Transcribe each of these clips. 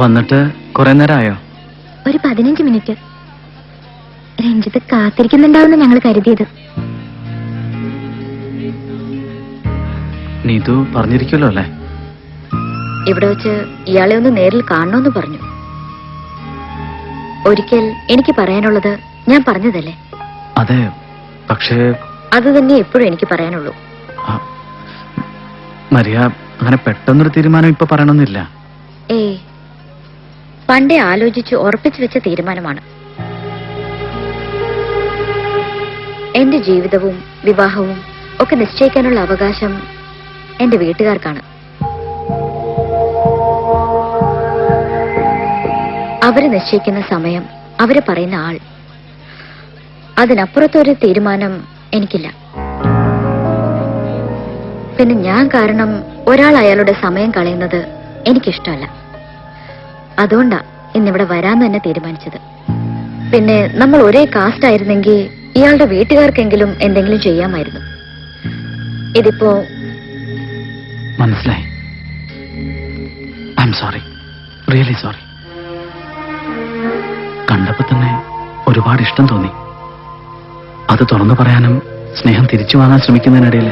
വന്നിട്ട് കുറെ നേരമായോ? ഒരു 15 മിനിറ്റ്. രഞ്ജിത്ത് കാത്തിരിക്കുന്നുണ്ടാവുന്ന ഞങ്ങൾ കരുതിയത്. നീതു പറഞ്ഞിരിക്കുമല്ലോ അല്ലേ? ഇവിടെ വെച്ച് ഇയാളെ ഒന്ന് നേരിൽ കാണണമെന്ന് പറഞ്ഞു. ഒരിക്കൽ എനിക്ക് പറയാനുള്ളത് ഞാൻ പറഞ്ഞതല്ലേ? അതെ, പക്ഷേ അത് തന്നെ എപ്പോഴും എനിക്ക് പറയാനുള്ളൂ. മരിയ, അങ്ങനെ പെട്ടെന്നൊരു തീരുമാനം ഇപ്പൊ പറയണമെന്നില്ല. പണ്ടേ ആലോചിച്ച് ഉറപ്പിച്ചു വെച്ച തീരുമാനമാണ്. എന്റെ ജീവിതവും വിവാഹവും ഒക്കെ നിശ്ചയിക്കാനുള്ള അവകാശം എന്റെ വീട്ടുകാർക്കാണ്. അവര് നിശ്ചയിക്കുന്ന സമയം, അവര് പറയുന്ന ആൾ, അതിനപ്പുറത്തൊരു തീരുമാനം എനിക്കില്ല. പിന്നെ ഞാൻ കാരണം ഒരാൾ അയാളുടെ സമയം കളയുന്നത് എനിക്കിഷ്ടമല്ല. അതുകൊണ്ടാ ഇന്നിവിടെ വരാന്ന് തന്നെ തീരുമാനിച്ചത്. പിന്നെ നമ്മൾ ഒരേ കാസ്റ്റ് ആയിരുന്നെങ്കിൽ ഇയാളുടെ വീട്ടുകാർക്കെങ്കിലും എന്തെങ്കിലും ചെയ്യാമായിരുന്നു. ഇതിപ്പോ മനസ്സിലായി. I am sorry, really sorry. കണ്ടപ്പോ തന്നെ ഒരുപാട് ഇഷ്ടം തോന്നി. അത് തുറന്നു പറയാനും സ്നേഹം തിരിച്ചു വാങ്ങാൻ ശ്രമിക്കുന്നതിനിടയിൽ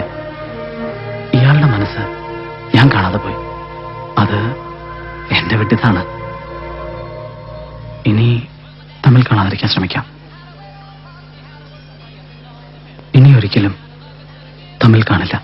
ഇയാളുടെ മനസ്സ് ഞാൻ കാണാതെ പോയി. അത് എന്റെ വിട്ടിതാണ്. ഇനി തമ്മിൽ കാണാതിരിക്കാൻ ശ്രമിക്കാം. ഇനി ഒരിക്കലും തമ്മിൽ കാണില്ല.